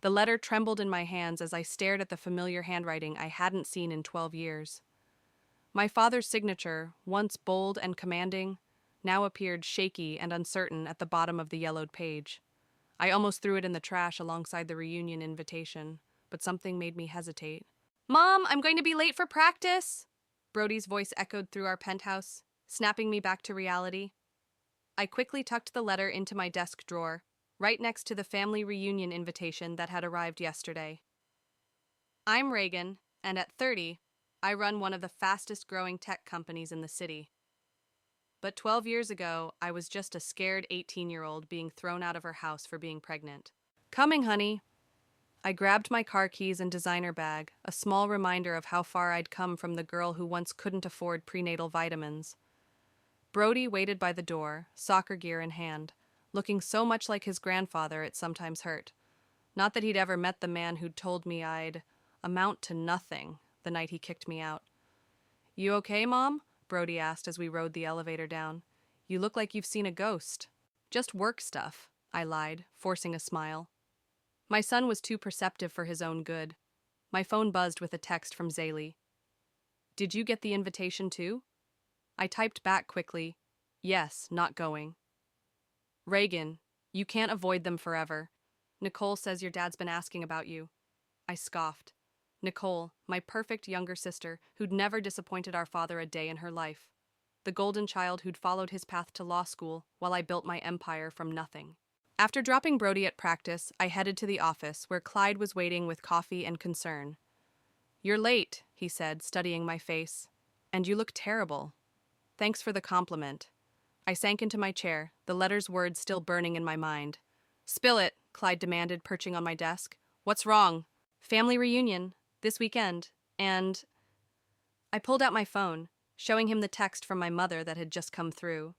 The letter trembled in my hands as I stared at the familiar handwriting I hadn't seen in 12 years. My father's signature, once bold and commanding, now appeared shaky and uncertain at the bottom of the yellowed page. I almost threw it in the trash alongside the reunion invitation, but something made me hesitate. "Mom, I'm going to be late for practice!" Brody's voice echoed through our penthouse, snapping me back to reality. I quickly tucked the letter into my desk drawer, right next to the family reunion invitation that had arrived yesterday. I'm Reagan, and at 30, I run one of the fastest growing tech companies in the city. But 12 years ago, I was just a scared 18-year-old being thrown out of her house for being pregnant. "Coming, honey." I grabbed my car keys and designer bag, a small reminder of how far I'd come from the girl who once couldn't afford prenatal vitamins. Brody waited by the door, soccer gear in hand, looking so much like his grandfather it sometimes hurt. Not that he'd ever met the man who'd told me I'd amount to nothing the night he kicked me out. "You okay, Mom?" Brody asked as we rode the elevator down. "You look like you've seen a ghost." "Just work stuff," I lied, forcing a smile. My son was too perceptive for his own good. My phone buzzed with a text from Zaylee. "Did you get the invitation too?" I typed back quickly, "Yes, not going." "Reagan, you can't avoid them forever. Nicole says your dad's been asking about you." I scoffed. Nicole, my perfect younger sister, who'd never disappointed our father a day in her life. The golden child who'd followed his path to law school while I built my empire from nothing. After dropping Brody at practice, I headed to the office where Clyde was waiting with coffee and concern. "You're late," he said, studying my face. "And you look terrible." "Thanks for the compliment." I sank into my chair, the letter's words still burning in my mind. "Spill it," Clyde demanded, perching on my desk. "What's wrong?" "Family reunion, this weekend, and—" I pulled out my phone, showing him the text from my mother that had just come through.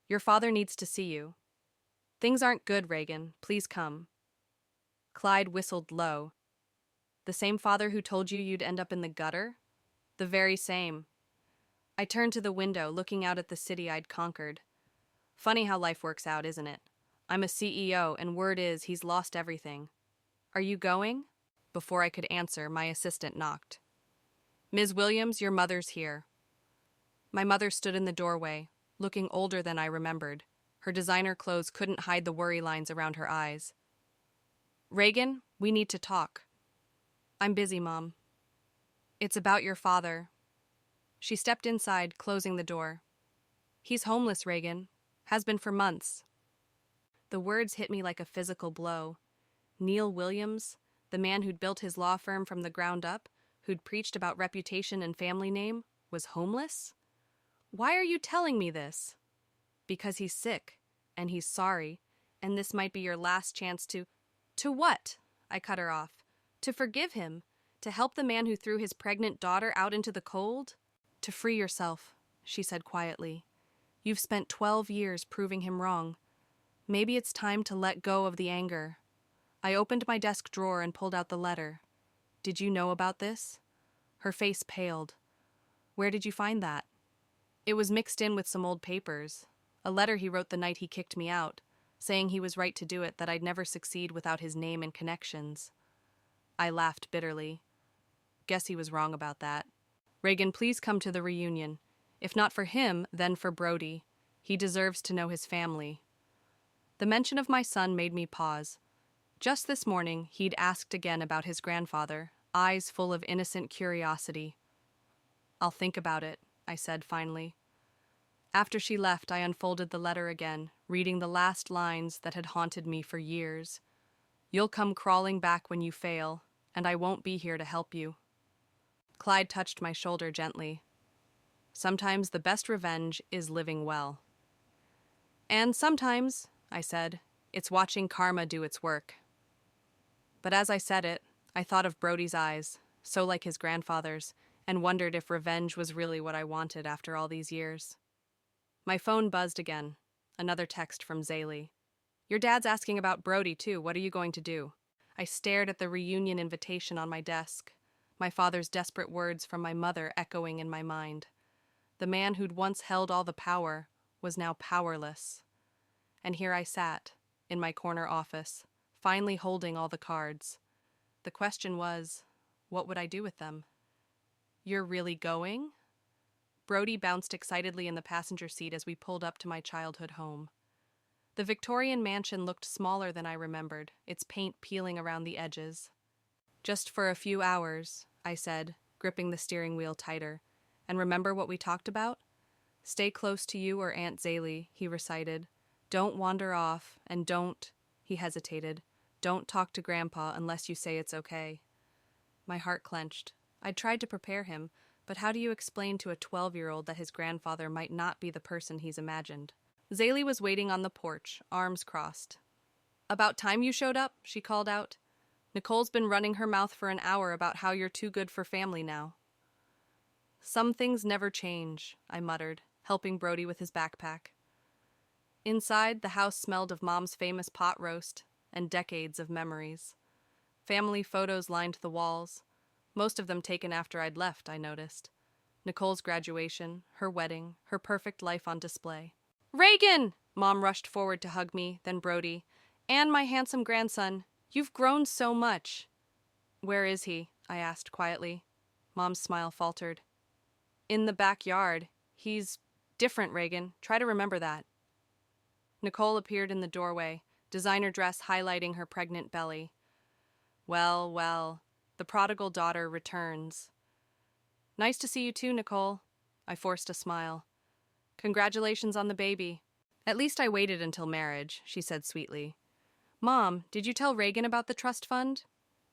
"Your father needs to see you." "Things aren't good, Reagan. Please come." Clyde whistled low. "The same father who told you you'd end up in the gutter?" "The very same." I turned to the window, looking out at the city I'd conquered. Funny how life works out, isn't it? I'm a CEO, and word is he's lost everything. "Are you going?" Before I could answer, my assistant knocked. "Ms. Williams, your mother's here." My mother stood in the doorway, looking older than I remembered. Her designer clothes couldn't hide the worry lines around her eyes. "Reagan, we need to talk." "I'm busy, Mom." "It's about your father." She stepped inside, closing the door. "He's homeless, Reagan. Has been for months." The words hit me like a physical blow. Neil Williams, the man who'd built his law firm from the ground up, who'd preached about reputation and family name, was homeless? "Why are you telling me this?" "Because he's sick, and he's sorry, and this might be your last chance to—" "To what?" I cut her off. "To forgive him? To help the man who threw his pregnant daughter out into the cold?" "To free yourself," she said quietly. "You've spent 12 years proving him wrong. Maybe it's time to let go of the anger." I opened my desk drawer and pulled out the letter. "Did you know about this?" Her face paled. "Where did you find that?" "It was mixed in with some old papers. A letter he wrote the night he kicked me out, saying he was right to do it, that I'd never succeed without his name and connections." I laughed bitterly. Guess he was wrong about that. "Reagan, please come to the reunion. If not for him, then for Brody. He deserves to know his family." The mention of my son made me pause. Just this morning, he'd asked again about his grandfather, eyes full of innocent curiosity. "I'll think about it," I said finally. After she left, I unfolded the letter again, reading the last lines that had haunted me for years. "You'll come crawling back when you fail, and I won't be here to help you." Clyde touched my shoulder gently. "Sometimes the best revenge is living well." "And sometimes," I said, "it's watching karma do its work." But as I said it, I thought of Brody's eyes, so like his grandfather's, and wondered if revenge was really what I wanted after all these years. My phone buzzed again. Another text from Zaylee. "Your dad's asking about Brody, too. What are you going to do?" I stared at the reunion invitation on my desk, my father's desperate words from my mother echoing in my mind. The man who'd once held all the power was now powerless. And here I sat, in my corner office, finally holding all the cards. The question was, what would I do with them? You're really going? Brody bounced excitedly in the passenger seat as we pulled up to my childhood home. The Victorian mansion looked smaller than I remembered, its paint peeling around the edges. Just for a few hours, I said, gripping the steering wheel tighter. And remember what we talked about? Stay close to you or Aunt Zaylee, he recited. Don't wander off, and don't, he hesitated, don't talk to Grandpa unless you say it's okay. My heart clenched. I'd tried to prepare him, but how do you explain to a 12-year-old that his grandfather might not be the person he's imagined? Zaylee was waiting on the porch, arms crossed. About time you showed up, she called out. Nicole's been running her mouth for an hour about how you're too good for family now. Some things never change, I muttered, helping Brody with his backpack. Inside, the house smelled of Mom's famous pot roast and decades of memories. Family photos lined the walls, most of them taken after I'd left, I noticed. Nicole's graduation, her wedding, her perfect life on display. Reagan! Mom rushed forward to hug me, then Brody. And my handsome grandson. You've grown so much. Where is he? I asked quietly. Mom's smile faltered. In the backyard. He's different, Reagan. Try to remember that. Nicole appeared in the doorway, designer dress highlighting her pregnant belly. Well, well, the prodigal daughter returns. Nice to see you too, Nicole. I forced a smile. Congratulations on the baby. At least I waited until marriage, she said sweetly. Mom, did you tell Reagan about the trust fund?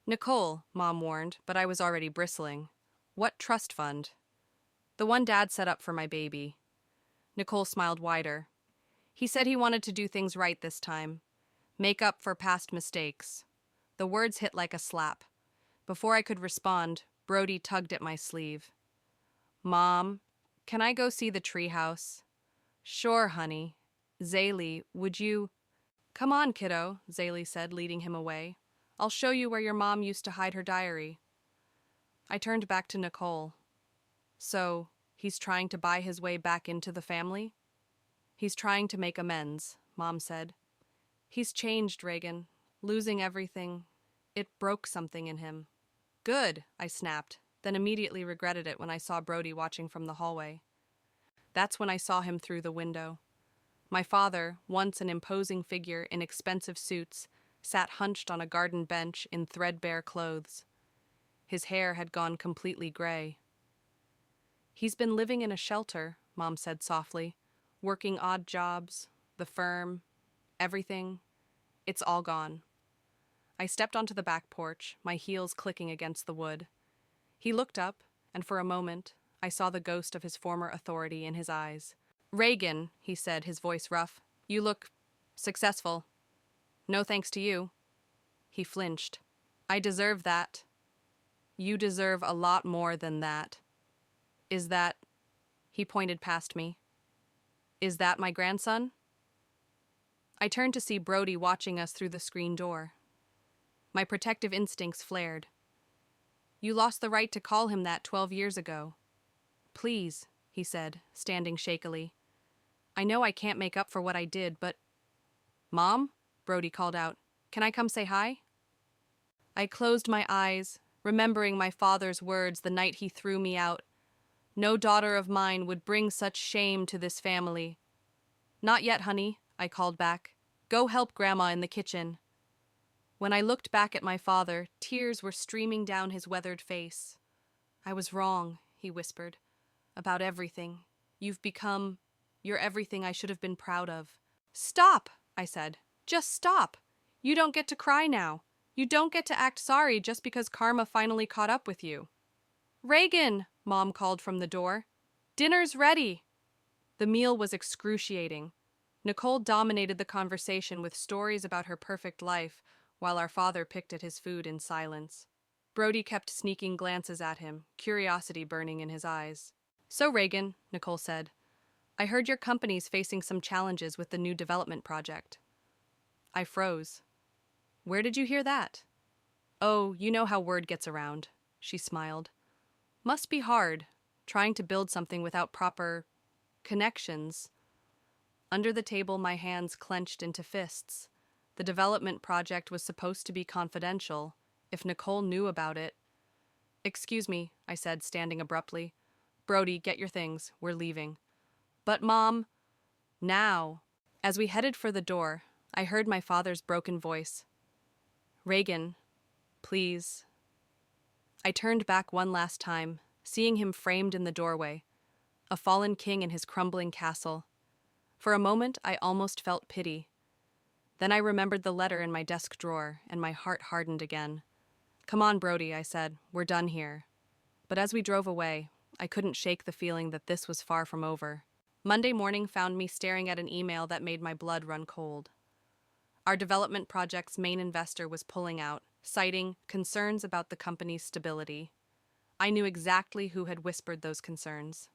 Nicole, Mom warned, but I was already bristling. What trust fund? The one Dad set up for my baby. Nicole smiled wider. He said he wanted to do things right this time. Make up for past mistakes. The words hit like a slap. Before I could respond, Brody tugged at my sleeve. Mom, can I go see the treehouse? Sure, honey. Zaylee, would you... Come on, kiddo, Zaylee said, leading him away. I'll show you where your mom used to hide her diary. I turned back to Nicole. So, he's trying to buy his way back into the family? He's trying to make amends, Mom said. He's changed, Reagan. Losing everything. It broke something in him. Good, I snapped, then immediately regretted it when I saw Brody watching from the hallway. That's when I saw him through the window. My father, once an imposing figure in expensive suits, sat hunched on a garden bench in threadbare clothes. His hair had gone completely gray. He's been living in a shelter, Mom said softly, working odd jobs, the firm, everything. It's all gone. I stepped onto the back porch, my heels clicking against the wood. He looked up, and for a moment, I saw the ghost of his former authority in his eyes. Reagan, he said, his voice rough, you look successful. No thanks to you. He flinched. I deserve that. You deserve a lot more than that. Is that... He pointed past me. Is that my grandson? I turned to see Brody watching us through the screen door. My protective instincts flared. You lost the right to call him that 12 years ago. Please, he said, standing shakily. I know I can't make up for what I did, but... Mom? Brody called out. Can I come say hi? I closed my eyes, remembering my father's words the night he threw me out. No daughter of mine would bring such shame to this family. Not yet, honey, I called back. Go help Grandma in the kitchen. When I looked back at my father, tears were streaming down his weathered face. I was wrong, he whispered. About everything. You're everything I should have been proud of. Stop, I said. Just stop. You don't get to cry now. You don't get to act sorry just because karma finally caught up with you. Reagan, Mom called from the door. Dinner's ready. The meal was excruciating. Nicole dominated the conversation with stories about her perfect life, while our father picked at his food in silence. Brody kept sneaking glances at him, curiosity burning in his eyes. So, Reagan, Nicole said, I heard your company's facing some challenges with the new development project. I froze. Where did you hear that? Oh, you know how word gets around, she smiled. Must be hard, trying to build something without proper connections. Under the table, my hands clenched into fists. The development project was supposed to be confidential. If Nicole knew about it... "Excuse me," I said, standing abruptly. "Brody, get your things. We're leaving." "But, Mom..." "Now." As we headed for the door, I heard my father's broken voice. "Reagan, please." I turned back one last time, seeing him framed in the doorway, a fallen king in his crumbling castle. For a moment, I almost felt pity. Then I remembered the letter in my desk drawer, and my heart hardened again. "Come on, Brody," I said. "We're done here." But as we drove away, I couldn't shake the feeling that this was far from over. Monday morning found me staring at an email that made my blood run cold. Our development project's main investor was pulling out, citing concerns about the company's stability. I knew exactly who had whispered those concerns.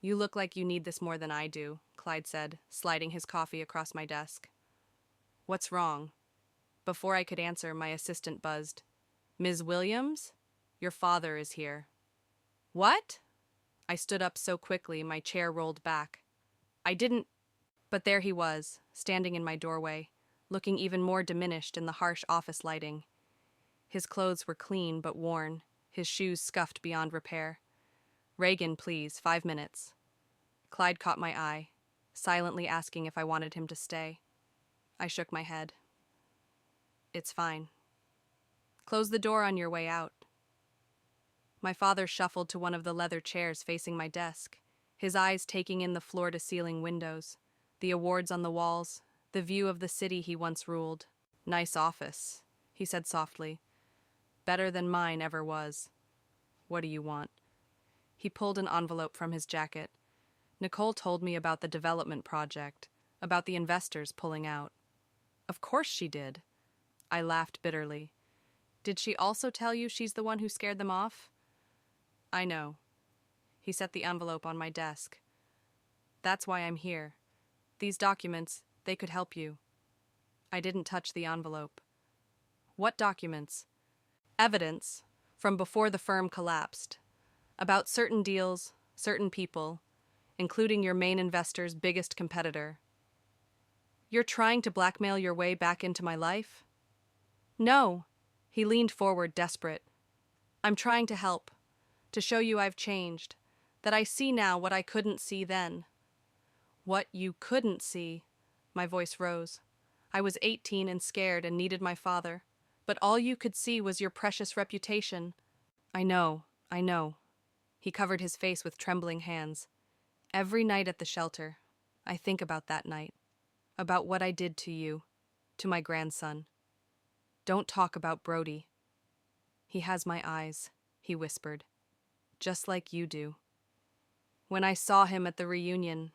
"You look like you need this more than I do," Clyde said, sliding his coffee across my desk. "What's wrong?" Before I could answer, my assistant buzzed. "Ms. Williams? Your father is here." "What?" I stood up so quickly my chair rolled back. I didn't... But there he was, standing in my doorway, looking even more diminished in the harsh office lighting. His clothes were clean but worn, his shoes scuffed beyond repair. "Reagan, please, 5 minutes." Clyde caught my eye, silently asking if I wanted him to stay. I shook my head. "It's fine. Close the door on your way out." My father shuffled to one of the leather chairs facing my desk, his eyes taking in the floor-to-ceiling windows, the awards on the walls, the view of the city he once ruled. "Nice office," he said softly. "Better than mine ever was. What do you want?" He pulled an envelope from his jacket. "Nicole told me about the development project, about the investors pulling out." "Of course she did." I laughed bitterly. "Did she also tell you she's the one who scared them off?" "I know." He set the envelope on my desk. "That's why I'm here. These documents, they could help you." I didn't touch the envelope. "What documents?" "Evidence, from before the firm collapsed. About certain deals, certain people, including your main investor's biggest competitor." "You're trying to blackmail your way back into my life?" "No." He leaned forward, desperate. "I'm trying to help. To show you I've changed, that I see now what I couldn't see then." "What you couldn't see?" My voice rose. "I was 18 and scared and needed my father, but all you could see was your precious reputation." I know. He covered his face with trembling hands. "Every night at the shelter, I think about that night, about what I did to you, to my grandson. Don't talk about Brody. He has my eyes," he whispered. "Just like you do. When I saw him at the reunion...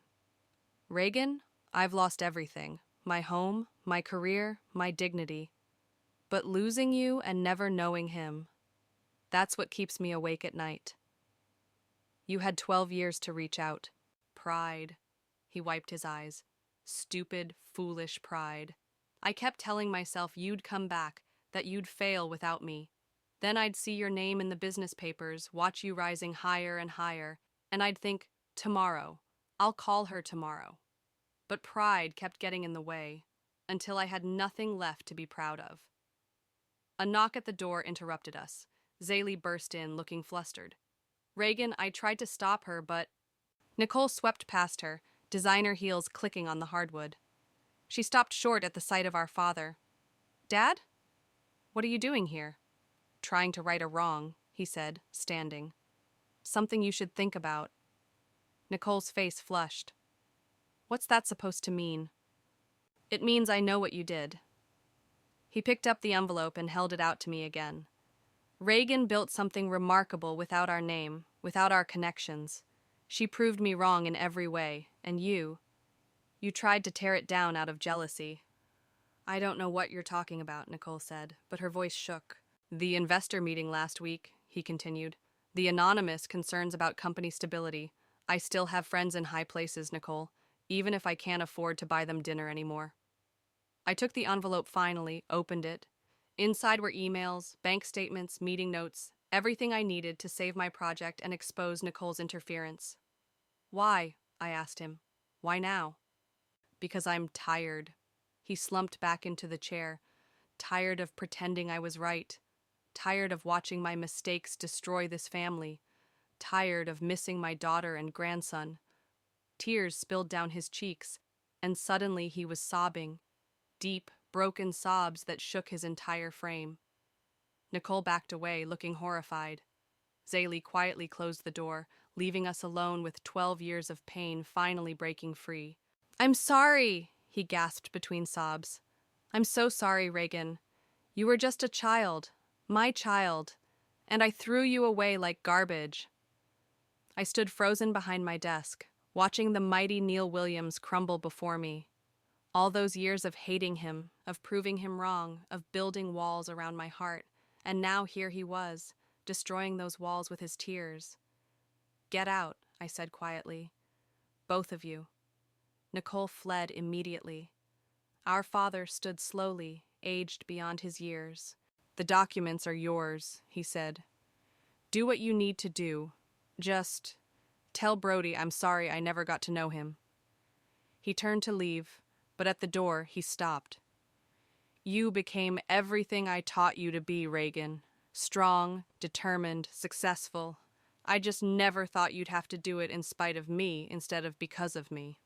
Reagan, I've lost everything. My home, my career, my dignity. But losing you and never knowing him, that's what keeps me awake at night. You had 12 years to reach out. Pride." He wiped his eyes. "Stupid, foolish pride. I kept telling myself you'd come back, that you'd fail without me. Then I'd see your name in the business papers, watch you rising higher and higher, and I'd think, tomorrow, I'll call her tomorrow." But pride kept getting in the way, until I had nothing left to be proud of. A knock at the door interrupted us. Zaylee burst in, looking flustered. "Reagan, I tried to stop her, but..." Nicole swept past her, designer heels clicking on the hardwood. She stopped short at the sight of our father. "Dad? What are you doing here?" "Trying to right a wrong," he said, standing. "Something you should think about." Nicole's face flushed. "What's that supposed to mean?" "It means I know what you did." He picked up the envelope and held it out to me again. "Reagan built something remarkable without our name, without our connections. She proved me wrong in every way, and you tried to tear it down out of jealousy." "I don't know what you're talking about," Nicole said, but her voice shook. "The investor meeting last week," he continued. "The anonymous concerns about company stability. I still have friends in high places, Nicole, even if I can't afford to buy them dinner anymore." I took the envelope finally, opened it. Inside were emails, bank statements, meeting notes, everything I needed to save my project and expose Nicole's interference. "Why?" I asked him. "Why now?" "Because I'm tired." He slumped back into the chair, tired of pretending I was right, tired of watching my mistakes destroy this family, tired of missing my daughter and grandson. Tears spilled down his cheeks, and suddenly he was sobbing, deep, broken sobs that shook his entire frame. Nicole backed away, looking horrified. Zaylee quietly closed the door, leaving us alone with 12 years of pain finally breaking free. "I'm sorry," he gasped between sobs. "I'm so sorry, Reagan. You were just a child, my child, and I threw you away like garbage." I stood frozen behind my desk, watching the mighty Neil Williams crumble before me. All those years of hating him, of proving him wrong, of building walls around my heart, and now here he was, destroying those walls with his tears. "Get out," I said quietly. "Both of you." Nicole fled immediately. Our father stood slowly, aged beyond his years. "The documents are yours," he said. "Do what you need to do. Just tell Brody I'm sorry I never got to know him." He turned to leave, but at the door he stopped. "You became everything I taught you to be, Reagan. Strong, determined, successful. I just never thought you'd have to do it in spite of me instead of because of me."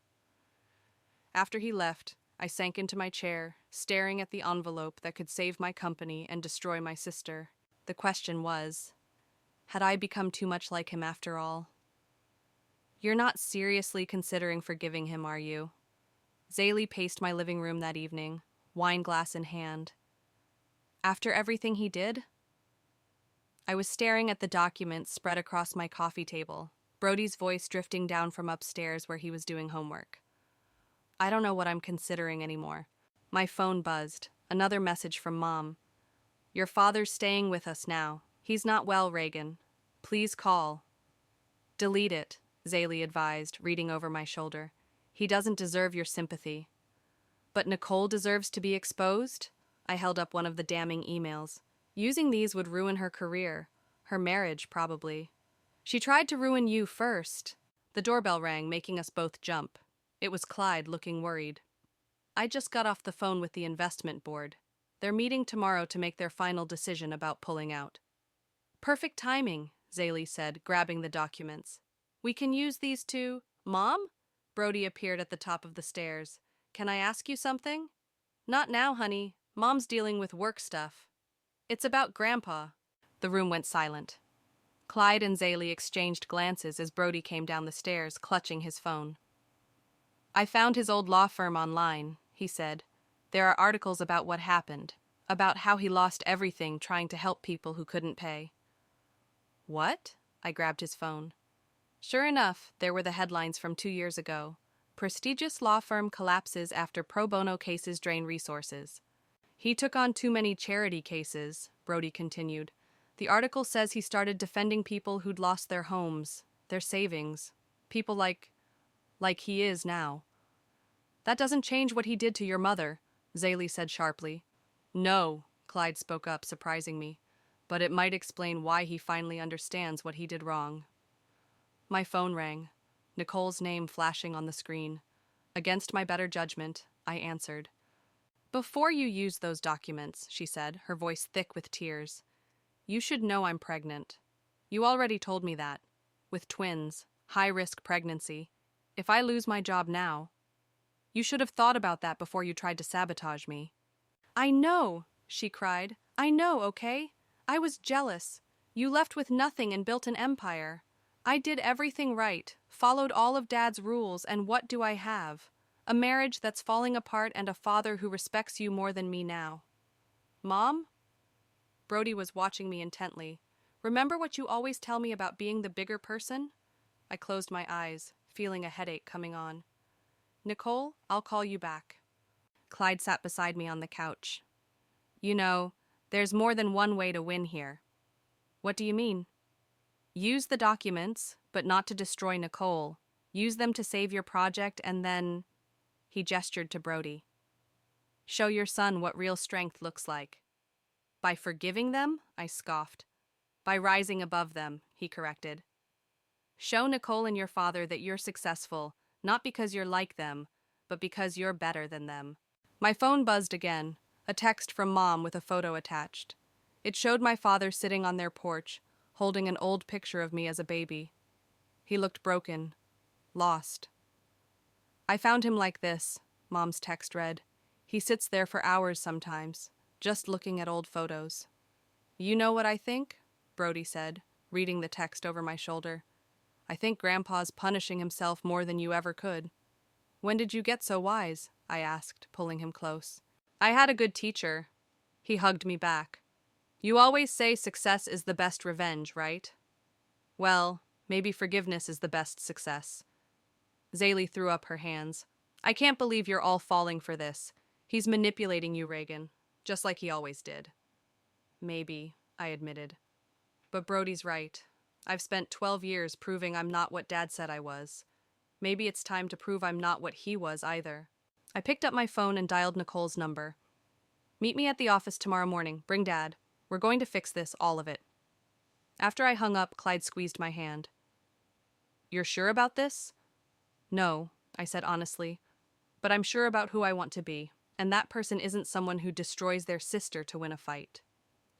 After he left, I sank into my chair, staring at the envelope that could save my company and destroy my sister. The question was, had I become too much like him after all? "You're not seriously considering forgiving him, are you?" Zaylee paced my living room that evening, wine glass in hand. "After everything he did?" I was staring at the documents spread across my coffee table, Brody's voice drifting down from upstairs where he was doing homework. "I don't know what I'm considering anymore." My phone buzzed. Another message from Mom. "Your father's staying with us now. He's not well, Reagan. Please call." "Delete it," Zaylee advised, reading over my shoulder. "He doesn't deserve your sympathy." "But Nicole deserves to be exposed?" I held up one of the damning emails. "Using these would ruin her career. Her marriage, probably." "She tried to ruin you first." The doorbell rang, making us both jump. It was Clyde, looking worried. "I just got off the phone with the investment board. They're meeting tomorrow to make their final decision about pulling out." "Perfect timing," Zaylee said, grabbing the documents. "We can use these to—" "Mom?" Brody appeared at the top of the stairs. "Can I ask you something?" "Not now, honey. Mom's dealing with work stuff." "It's about Grandpa." The room went silent. Clyde and Zaylee exchanged glances as Brody came down the stairs, clutching his phone. "I found his old law firm online," he said. "There are articles about what happened, about how he lost everything trying to help people who couldn't pay." "What?" I grabbed his phone. Sure enough, there were the headlines from 2 years ago. "Prestigious law firm collapses after pro bono cases drain resources." "He took on too many charity cases," Brody continued. "The article says he started defending people who'd lost their homes, their savings. People like he is now." "That doesn't change what he did to your mother," Zaylee said sharply. "No," Clyde spoke up, surprising me. "But it might explain why he finally understands what he did wrong." My phone rang, Nicole's name flashing on the screen. Against my better judgment, I answered. "Before you use those documents," she said, her voice thick with tears, "you should know I'm pregnant. You already told me that. With twins, high-risk pregnancy. If I lose my job now, you should have thought about that before you tried to sabotage me." "I know," she cried. "I know, okay? I was jealous. You left with nothing and built an empire. I did everything right, followed all of Dad's rules, and what do I have? A marriage that's falling apart and a father who respects you more than me now." "Mom?" Brody was watching me intently. "Remember what you always tell me about being the bigger person?" I closed my eyes, feeling a headache coming on. "Nicole, I'll call you back." Clyde sat beside me on the couch. "You know, there's more than one way to win here." "What do you mean?" "Use the documents, but not to destroy Nicole. Use them to save your project and then—" He gestured to Brody. "Show your son what real strength looks like." "By forgiving them?" I scoffed. "By rising above them," he corrected. "Show Nicole and your father that you're successful, not because you're like them, but because you're better than them." My phone buzzed again, a text from Mom with a photo attached. It showed my father sitting on their porch, holding an old picture of me as a baby. He looked broken, lost. I found him like this, Mom's text read. He sits there for hours sometimes, just looking at old photos. You know what I think? Brody said, reading the text over my shoulder. I think Grandpa's punishing himself more than you ever could. When did you get so wise? I asked, pulling him close. I had a good teacher. He hugged me back. You always say success is the best revenge, right? Well, maybe forgiveness is the best success. Zaylee threw up her hands. I can't believe you're all falling for this. He's manipulating you, Reagan, just like he always did. Maybe, I admitted. But Brody's right. I've spent 12 years proving I'm not what Dad said I was. Maybe it's time to prove I'm not what he was either. I picked up my phone and dialed Nicole's number. Meet me at the office tomorrow morning. Bring Dad. We're going to fix this, all of it. After I hung up, Clyde squeezed my hand. You're sure about this? No, I said honestly. But I'm sure about who I want to be, and that person isn't someone who destroys their sister to win a fight.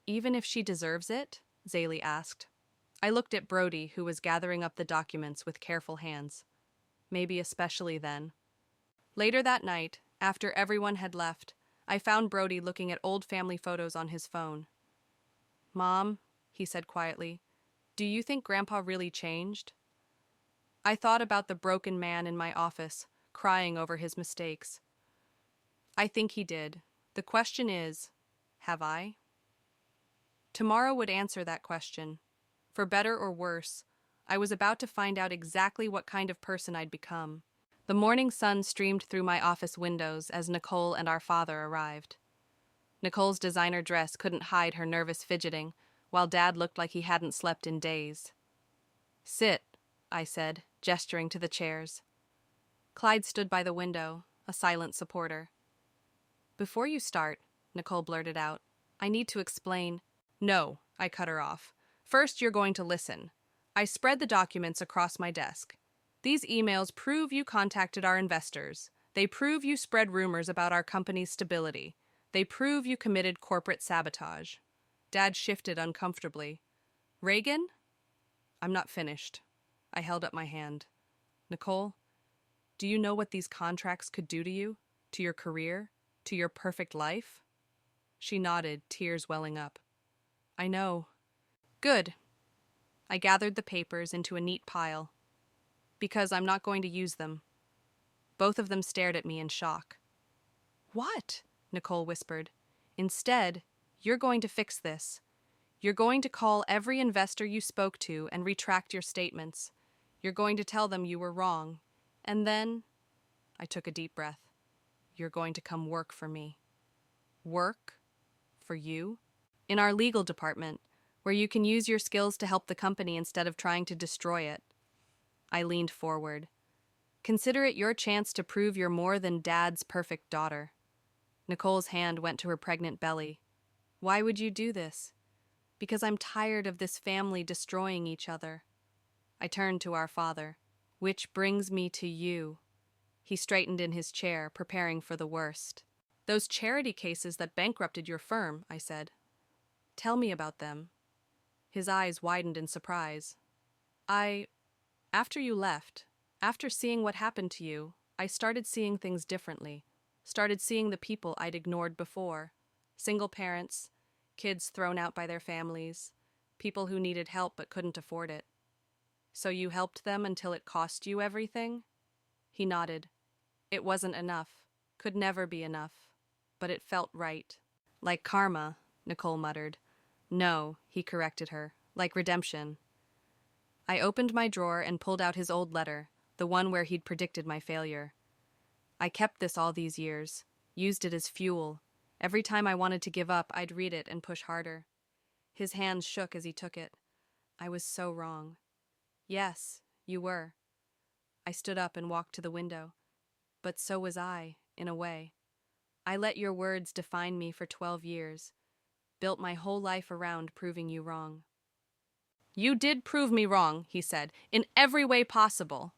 Even if she deserves it? Zaylee asked. I looked at Brody, who was gathering up the documents with careful hands. Maybe especially then. Later that night, after everyone had left, I found Brody looking at old family photos on his phone. Mom, he said quietly, do you think Grandpa really changed? I thought about the broken man in my office, crying over his mistakes. I think he did. The question is, have I? Tomorrow would answer that question. For better or worse, I was about to find out exactly what kind of person I'd become. The morning sun streamed through my office windows as Nicole and our father arrived. Nicole's designer dress couldn't hide her nervous fidgeting, while Dad looked like he hadn't slept in days. Sit, I said, gesturing to the chairs. Clyde stood by the window, a silent supporter. Before you start, Nicole blurted out, I need to explain. No, I cut her off. First, you're going to listen. I spread the documents across my desk. These emails prove you contacted our investors. They prove you spread rumors about our company's stability. They prove you committed corporate sabotage. Dad shifted uncomfortably. Reagan? I'm not finished. I held up my hand. Nicole, do you know what these contracts could do to you? To your career? To your perfect life? She nodded, tears welling up. I know. Good. I gathered the papers into a neat pile. Because I'm not going to use them. Both of them stared at me in shock. What? Nicole whispered. Instead, you're going to fix this. You're going to call every investor you spoke to and retract your statements. You're going to tell them you were wrong. And then, I took a deep breath, you're going to come work for me. Work? For you? In our legal department, where you can use your skills to help the company instead of trying to destroy it. I leaned forward. Consider it your chance to prove you're more than Dad's perfect daughter. Nicole's hand went to her pregnant belly. Why would you do this? Because I'm tired of this family destroying each other. I turned to our father. Which brings me to you. He straightened in his chair, preparing for the worst. Those charity cases that bankrupted your firm, I said. Tell me about them. His eyes widened in surprise. After you left, after seeing what happened to you, I started seeing things differently. Started seeing the people I'd ignored before. Single parents, kids thrown out by their families, people who needed help but couldn't afford it. So you helped them until it cost you everything? He nodded. It wasn't enough. Could never be enough. But it felt right. Like karma, Nicole muttered. No, he corrected her. Like redemption. I opened my drawer and pulled out his old letter, the one where he'd predicted my failure. I kept this all these years, used it as fuel. Every time I wanted to give up, I'd read it and push harder. His hands shook as he took it. I was so wrong. Yes, you were. I stood up and walked to the window. But so was I, in a way. I let your words define me for 12 years. Built my whole life around proving you wrong. You did prove me wrong, he said, in every way possible.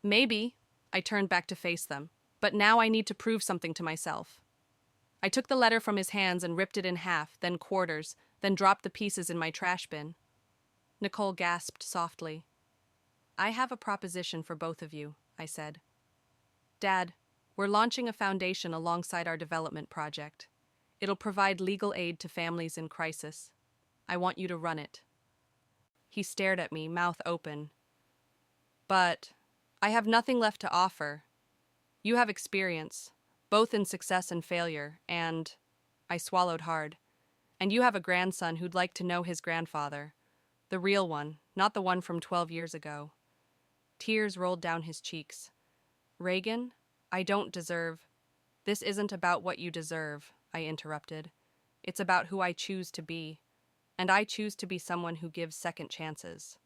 Maybe, I turned back to face them. But now I need to prove something to myself. I took the letter from his hands and ripped it in half, then quarters, then dropped the pieces in my trash bin. Nicole gasped softly. I have a proposition for both of you, I said. Dad, we're launching a foundation alongside our development project. It'll provide legal aid to families in crisis. I want you to run it. He stared at me, mouth open. But I have nothing left to offer. You have experience, both in success and failure, and I swallowed hard. And you have a grandson who'd like to know his grandfather. The real one, not the one from 12 years ago. Tears rolled down his cheeks. Reagan, I don't deserve. This isn't about what you deserve, I interrupted. It's about who I choose to be. And I choose to be someone who gives second chances.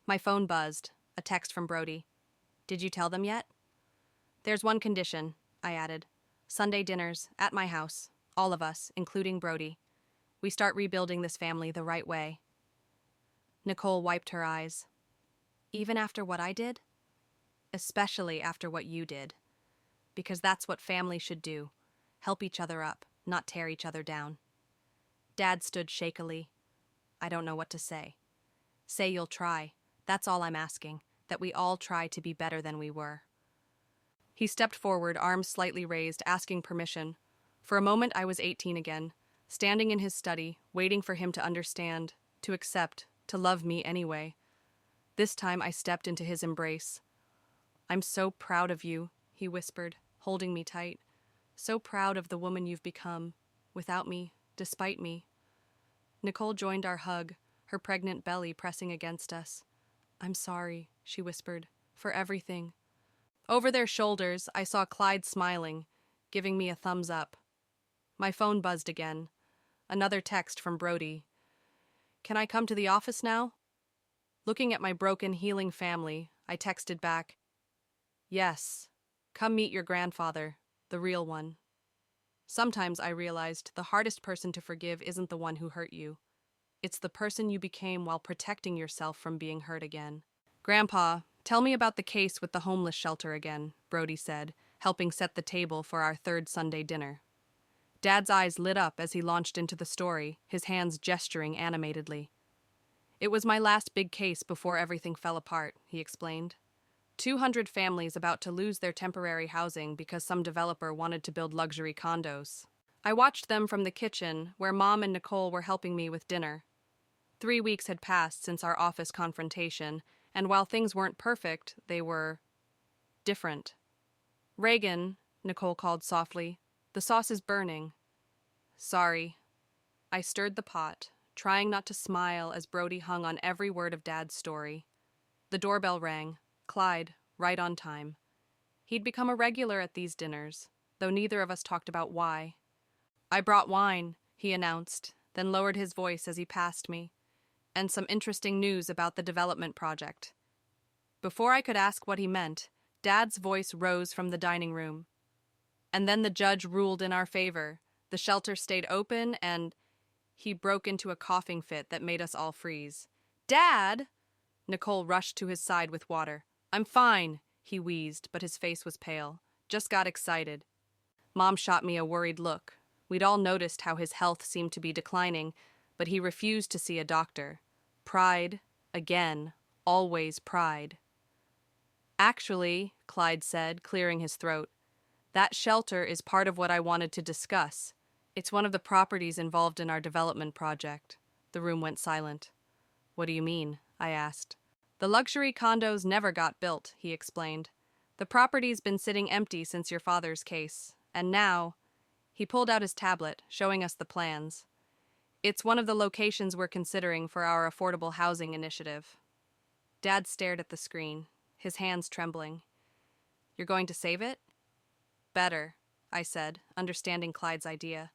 My phone buzzed, a text from Brody. Did you tell them yet? There's one condition, I added. Sunday dinners, at my house, all of us, including Brody. We start rebuilding this family the right way. Nicole wiped her eyes. Even after what I did? Especially after what you did. Because that's what family should do. Help each other up, not tear each other down. Dad stood shakily. I don't know what to say. Say you'll try. That's all I'm asking, that we all try to be better than we were. He stepped forward, arms slightly raised, asking permission. For a moment I was 18 again, standing in his study, waiting for him to understand, to accept, to love me anyway. This time I stepped into his embrace. I'm so proud of you, he whispered, holding me tight. So proud of the woman you've become, without me, despite me. Nicole joined our hug, her pregnant belly pressing against us. I'm sorry, she whispered, for everything. Over their shoulders, I saw Clyde smiling, giving me a thumbs up. My phone buzzed again. Another text from Brody. Can I come to the office now? Looking at my broken, healing family, I texted back, yes, come meet your grandfather, the real one. Sometimes I realized the hardest person to forgive isn't the one who hurt you. It's the person you became while protecting yourself from being hurt again. Grandpa, tell me about the case with the homeless shelter again, Brody said, helping set the table for our third Sunday dinner. Dad's eyes lit up as he launched into the story, his hands gesturing animatedly. It was my last big case before everything fell apart, he explained. 200 families about to lose their temporary housing because some developer wanted to build luxury condos. I watched them from the kitchen, where Mom and Nicole were helping me with dinner. 3 weeks had passed since our office confrontation, and while things weren't perfect, they were different. Reagan, Nicole called softly, the sauce is burning. Sorry. I stirred the pot, trying not to smile as Brody hung on every word of Dad's story. The doorbell rang. Clyde, right on time. He'd become a regular at these dinners, though neither of us talked about why. I brought wine, he announced, then lowered his voice as he passed me, and some interesting news about the development project. Before I could ask what he meant, Dad's voice rose from the dining room. And then the judge ruled in our favor. The shelter stayed open and he broke into a coughing fit that made us all freeze. Dad! Nicole rushed to his side with water. I'm fine, he wheezed, but his face was pale. Just got excited. Mom shot me a worried look. We'd all noticed how his health seemed to be declining, but he refused to see a doctor. Pride, again, always pride. Actually, Clyde said, clearing his throat, that shelter is part of what I wanted to discuss. It's one of the properties involved in our development project. The room went silent. What do you mean? I asked. The luxury condos never got built, he explained. The property's been sitting empty since your father's case, and now, he pulled out his tablet, showing us the plans. It's one of the locations we're considering for our affordable housing initiative. Dad stared at the screen, his hands trembling. You're going to save it? Better, I said, understanding Clyde's idea.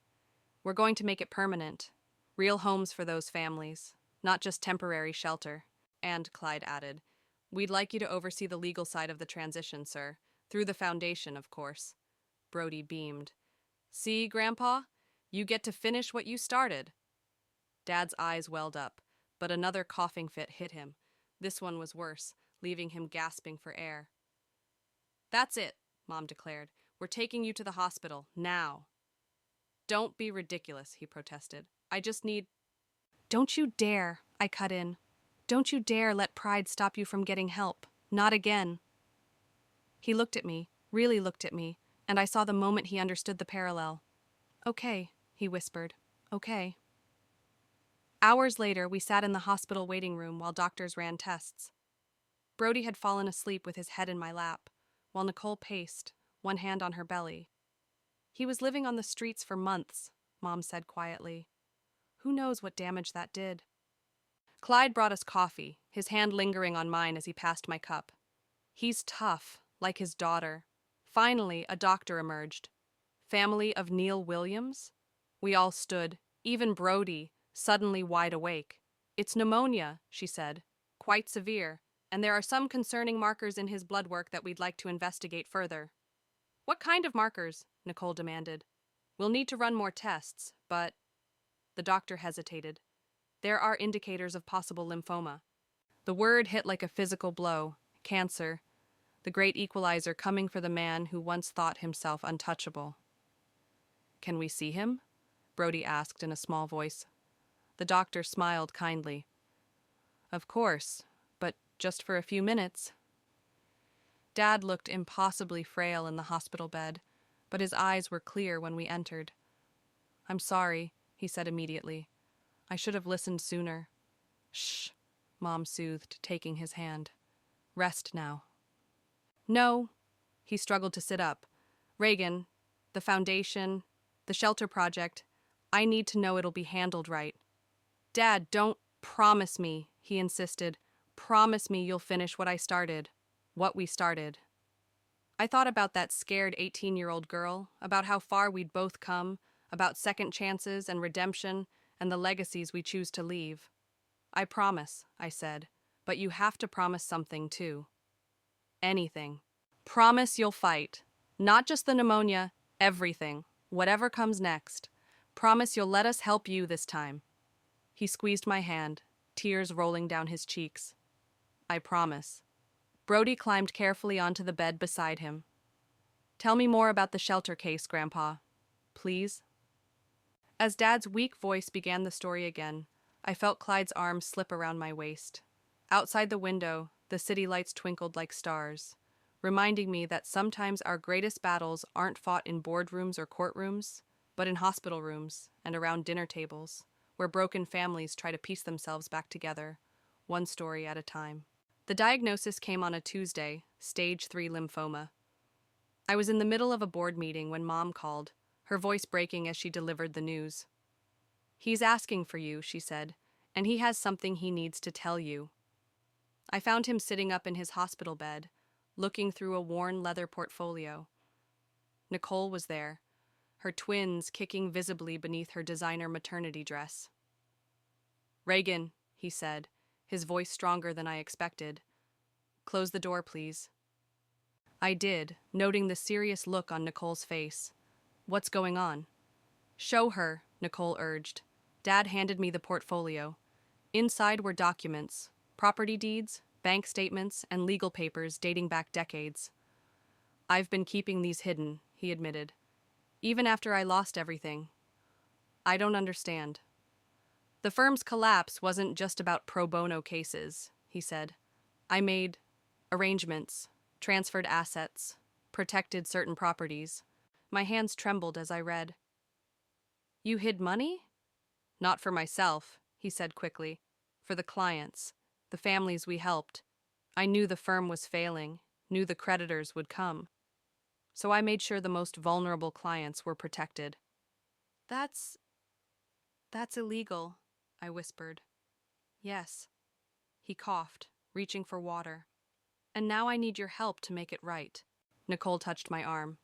We're going to make it permanent. Real homes for those families, not just temporary shelter. And, Clyde added, we'd like you to oversee the legal side of the transition, sir. Through the foundation, of course. Brody beamed. See, Grandpa? You get to finish what you started. Dad's eyes welled up, but another coughing fit hit him. This one was worse, leaving him gasping for air. That's it, Mom declared. We're taking you to the hospital, now. Don't be ridiculous, he protested. I just need. Don't you dare, I cut in. Don't you dare let pride stop you from getting help. Not again. He looked at me, really looked at me, and I saw the moment he understood the parallel. Okay, he whispered. Okay. Hours later, we sat in the hospital waiting room while doctors ran tests. Brody had fallen asleep with his head in my lap, while Nicole paced, one hand on her belly. He was living on the streets for months, Mom said quietly. Who knows what damage that did? Clyde brought us coffee, his hand lingering on mine as he passed my cup. He's tough, like his daughter. Finally, a doctor emerged. Family of Neil Williams? We all stood, even Brody, suddenly wide awake. It's pneumonia, she said. Quite severe, and there are some concerning markers in his blood work that we'd like to investigate further. What kind of markers? Nicole demanded. We'll need to run more tests, but... The doctor hesitated. There are indicators of possible lymphoma. The word hit like a physical blow. Cancer. The great equalizer coming for the man who once thought himself untouchable. Can we see him? Brody asked in a small voice. The doctor smiled kindly. Of course, but just for a few minutes. Dad looked impossibly frail in the hospital bed, but his eyes were clear when we entered. I'm sorry, he said immediately. I should have listened sooner. Shh, Mom soothed, taking his hand. Rest now. No, he struggled to sit up. Reagan, the foundation, the shelter project, I need to know it'll be handled right. Dad, don't promise me, he insisted. Promise me you'll finish what I started. What we started. I thought about that scared 18-year-old girl, about how far we'd both come, about second chances and redemption and the legacies we choose to leave. I promise, I said, but you have to promise something too. Anything. Promise you'll fight. Not just the pneumonia, everything. Whatever comes next. Promise you'll let us help you this time. He squeezed my hand, tears rolling down his cheeks. I promise. Brody climbed carefully onto the bed beside him. Tell me more about the shelter case, Grandpa. Please? As Dad's weak voice began the story again, I felt Clyde's arm slip around my waist. Outside the window, the city lights twinkled like stars, reminding me that sometimes our greatest battles aren't fought in boardrooms or courtrooms, but in hospital rooms and around dinner tables, where broken families try to piece themselves back together, one story at a time. The diagnosis came on a Tuesday, stage 3 lymphoma. I was in the middle of a board meeting when Mom called, her voice breaking as she delivered the news. He's asking for you, she said, and he has something he needs to tell you. I found him sitting up in his hospital bed, looking through a worn leather portfolio. Nicole was there, her twins kicking visibly beneath her designer maternity dress. Reagan, he said, his voice stronger than I expected. Close the door, please. I did, noting the serious look on Nicole's face. What's going on? Show her, Nicole urged. Dad handed me the portfolio. Inside were documents, property deeds, bank statements, and legal papers dating back decades. I've been keeping these hidden, he admitted. Even after I lost everything. I don't understand. The firm's collapse wasn't just about pro bono cases, he said. I made arrangements, transferred assets, protected certain properties. My hands trembled as I read. You hid money? Not for myself, he said quickly. For the clients, the families we helped. I knew the firm was failing, knew the creditors would come. So I made sure the most vulnerable clients were protected. That's illegal, I whispered. Yes. He coughed, reaching for water. And now I need your help to make it right. Nicole touched my arm.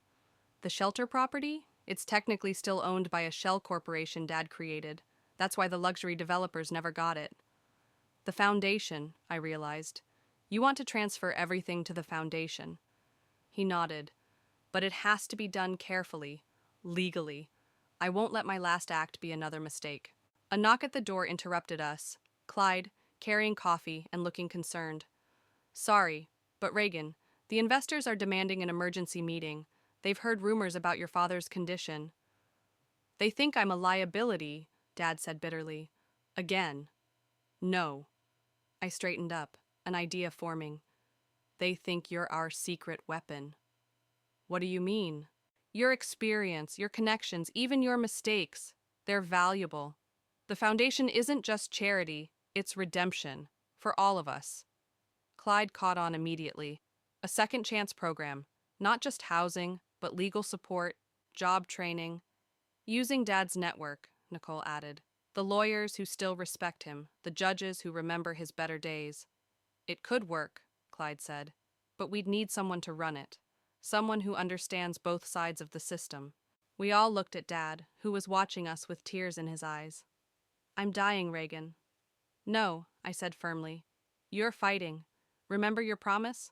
The shelter property? It's technically still owned by a shell corporation Dad created. That's why the luxury developers never got it. The foundation, I realized. You want to transfer everything to the foundation. He nodded. But it has to be done carefully, legally. I won't let my last act be another mistake. A knock at the door interrupted us. Clyde, carrying coffee and looking concerned. Sorry, but Reagan, the investors are demanding an emergency meeting. They've heard rumors about your father's condition. They think I'm a liability, Dad said bitterly. Again. No. I straightened up, an idea forming. They think you're our secret weapon. What do you mean? Your experience, your connections, even your mistakes, they're valuable. The foundation isn't just charity, it's redemption, for all of us. Clyde caught on immediately. A second chance program, not just housing, but legal support, job training. Using Dad's network, Nicole added. The lawyers who still respect him, the judges who remember his better days. It could work, Clyde said, but we'd need someone to run it. Someone who understands both sides of the system. We all looked at Dad, who was watching us with tears in his eyes. I'm dying, Reagan. No, I said firmly. You're fighting. Remember your promise?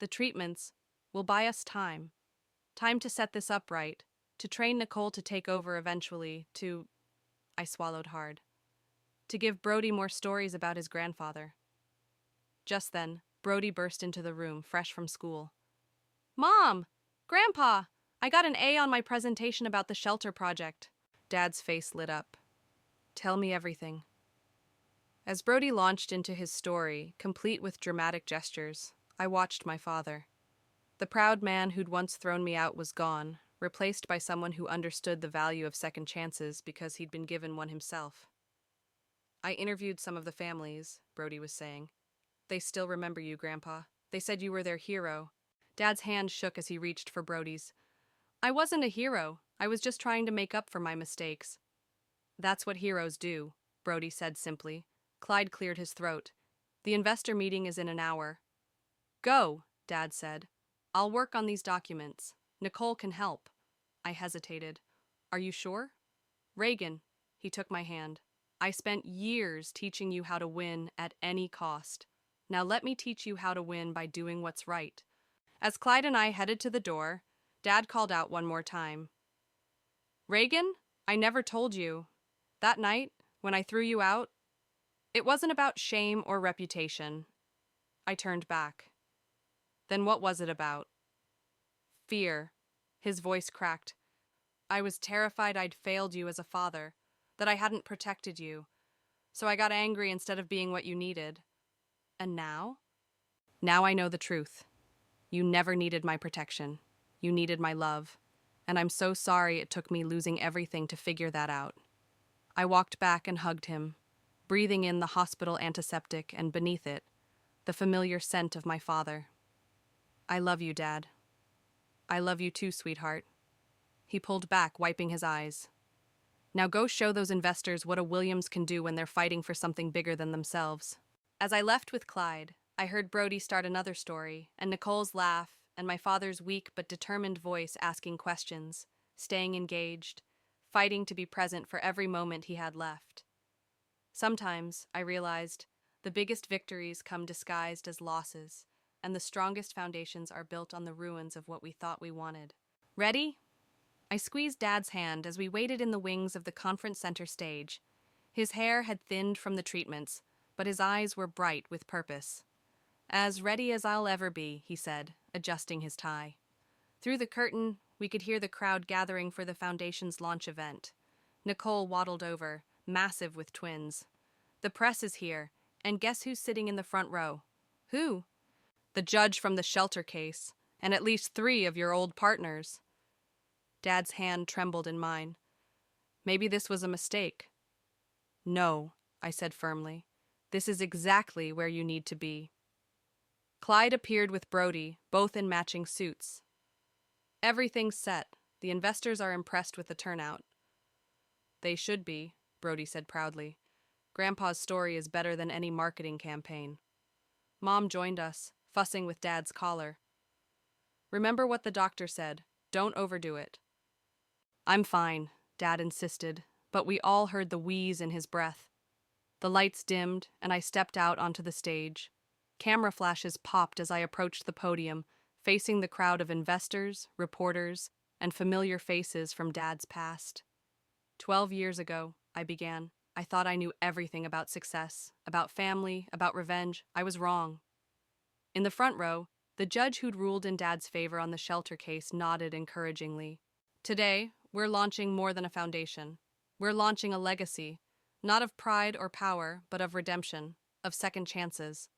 The treatments will buy us time. Time to set this up right, to train Nicole to take over eventually, I swallowed hard. To give Brody more stories about his grandfather. Just then, Brody burst into the room, fresh from school. Mom! Grandpa! I got an A on my presentation about the shelter project. Dad's face lit up. Tell me everything. As Brody launched into his story, complete with dramatic gestures, I watched my father. The proud man who'd once thrown me out was gone, replaced by someone who understood the value of second chances because he'd been given one himself. I interviewed some of the families, Brody was saying. They still remember you, Grandpa. They said you were their hero. Dad's hand shook as he reached for Brody's. I wasn't a hero. I was just trying to make up for my mistakes. That's what heroes do, Brody said simply. Clyde cleared his throat. The investor meeting is in an hour. Go, Dad said. I'll work on these documents. Nicole can help. I hesitated. Are you sure? Reagan, he took my hand. I spent years teaching you how to win at any cost. Now let me teach you how to win by doing what's right. As Clyde and I headed to the door, Dad called out one more time. Reagan, I never told you. That night, when I threw you out, it wasn't about shame or reputation. I turned back. Then what was it about? Fear. His voice cracked. I was terrified I'd failed you as a father, that I hadn't protected you. So I got angry instead of being what you needed. And now? Now I know the truth. You never needed my protection. You needed my love. And I'm so sorry it took me losing everything to figure that out. I walked back and hugged him, breathing in the hospital antiseptic and beneath it, the familiar scent of my father. I love you, Dad. I love you too, sweetheart. He pulled back, wiping his eyes. Now go show those investors what a Williams can do when they're fighting for something bigger than themselves. As I left with Clyde, I heard Brody start another story, and Nicole's laugh, and my father's weak but determined voice asking questions, staying engaged, fighting to be present for every moment he had left. Sometimes, I realized, the biggest victories come disguised as losses, and the strongest foundations are built on the ruins of what we thought we wanted. Ready? I squeezed Dad's hand as we waited in the wings of the conference center stage. His hair had thinned from the treatments, but his eyes were bright with purpose. As ready as I'll ever be, he said, adjusting his tie. Through the curtain, we could hear the crowd gathering for the foundation's launch event. Nicole waddled over, massive with twins. The press is here, and guess who's sitting in the front row? Who? The judge from the shelter case, and at least 3 of your old partners. Dad's hand trembled in mine. Maybe this was a mistake. No, I said firmly. This is exactly where you need to be. Clyde appeared with Brody, both in matching suits. Everything's set. The investors are impressed with the turnout. They should be, Brody said proudly. Grandpa's story is better than any marketing campaign. Mom joined us, fussing with Dad's collar. Remember what the doctor said. Don't overdo it. I'm fine, Dad insisted, but we all heard the wheeze in his breath. The lights dimmed, and I stepped out onto the stage. Camera flashes popped as I approached the podium, facing the crowd of investors, reporters, and familiar faces from Dad's past. 12 years ago, I began. I thought I knew everything about success, about family, about revenge. I was wrong. In the front row, The judge who'd ruled in Dad's favor on the shelter case nodded encouragingly. Today, we're launching more than a foundation. We're launching a legacy, not of pride or power, but of redemption, of second chances.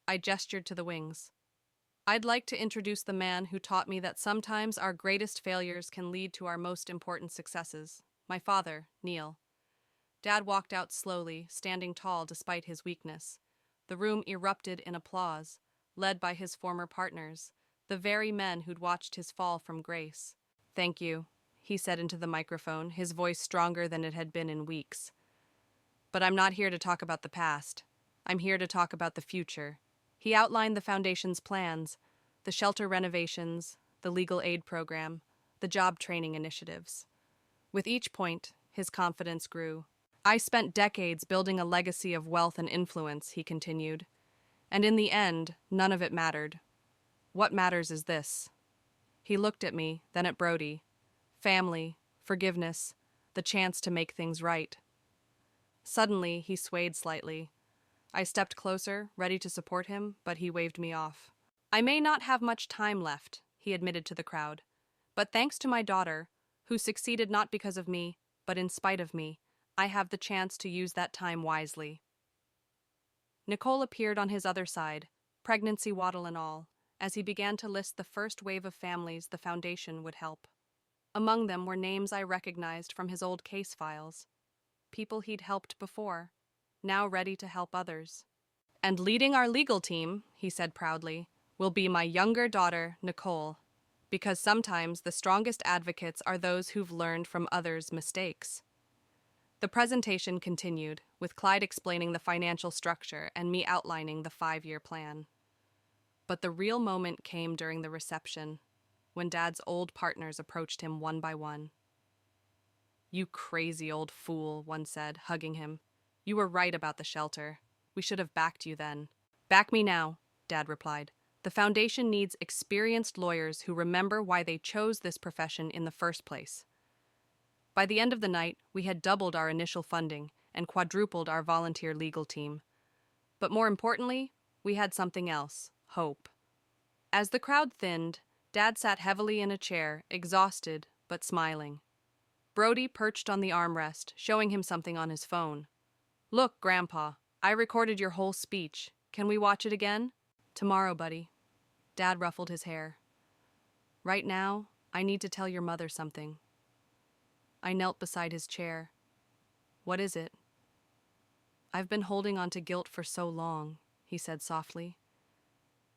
I gestured to the wings. I'd like to introduce the man who taught me that sometimes our greatest failures can lead to our most important successes. My father, Neil. Dad walked out slowly, standing tall despite his weakness. The room erupted in applause, led by his former partners, the very men who'd watched his fall from grace. "Thank you," he said into the microphone, his voice stronger than it had been in weeks. "But I'm not here to talk about the past. I'm here to talk about the future." He outlined the foundation's plans, the shelter renovations, the legal aid program, the job training initiatives. With each point, his confidence grew. "I spent decades building a legacy of wealth and influence," he continued. "And in the end, none of it mattered. What matters is this." He looked at me, then at Brody. Family, forgiveness, the chance to make things right. Suddenly, he swayed slightly. I stepped closer, ready to support him, but he waved me off. "I may not have much time left," he admitted to the crowd. "But thanks to my daughter, who succeeded not because of me, but in spite of me, I have the chance to use that time wisely." Nicole appeared on his other side, pregnancy waddle and all, as he began to list the first wave of families the foundation would help. Among them were names I recognized from his old case files. People he'd helped before, now ready to help others. "And leading our legal team," he said proudly, "will be my younger daughter, Nicole, because sometimes the strongest advocates are those who've learned from others' mistakes." The presentation continued, with Clyde explaining the financial structure and me outlining the 5-year plan. But the real moment came during the reception, when Dad's old partners approached him one by one. "You crazy old fool," one said, hugging him. "You were right about the shelter. We should have backed you then." "Back me now," Dad replied. "The foundation needs experienced lawyers who remember why they chose this profession in the first place." By the end of the night, we had doubled our initial funding and quadrupled our volunteer legal team. But more importantly, we had something else: hope. As the crowd thinned, Dad sat heavily in a chair, exhausted but smiling. Brody perched on the armrest, showing him something on his phone. "Look, Grandpa, I recorded your whole speech. Can we watch it again?" "Tomorrow, buddy." Dad ruffled his hair. "Right now, I need to tell your mother something." I knelt beside his chair. "What is it?" "I've been holding on to guilt for so long," he said softly.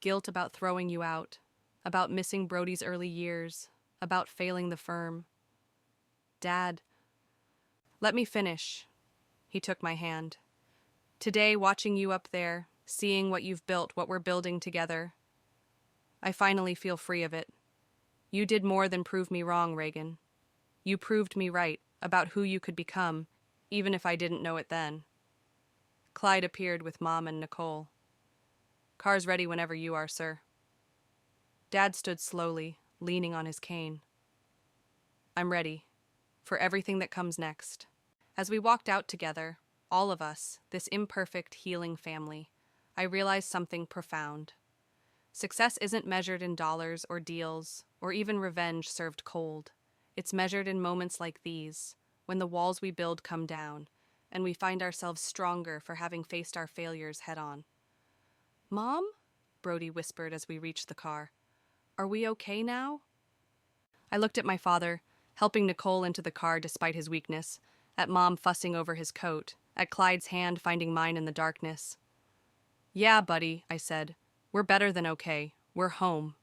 "Guilt about throwing you out, about missing Brody's early years, about failing the firm." "Dad." "Let me finish." He took my hand. "Today, watching you up there, seeing what you've built, what we're building together, I finally feel free of it. You did more than prove me wrong, Reagan. You proved me right about who you could become, even if I didn't know it then." Clyde appeared with Mom and Nicole. "Car's ready whenever you are, sir." Dad stood slowly, leaning on his cane. "I'm ready, for everything that comes next." As we walked out together, all of us, this imperfect, healing family, I realized something profound. Success isn't measured in dollars or deals, or even revenge served cold. It's measured in moments like these, when the walls we build come down, and we find ourselves stronger for having faced our failures head-on. "Mom?" Brody whispered as we reached the car. "Are we okay now?" I looked at my father, helping Nicole into the car despite his weakness, at Mom fussing over his coat, at Clyde's hand finding mine in the darkness. "Yeah, buddy," I said. "We're better than okay. We're home."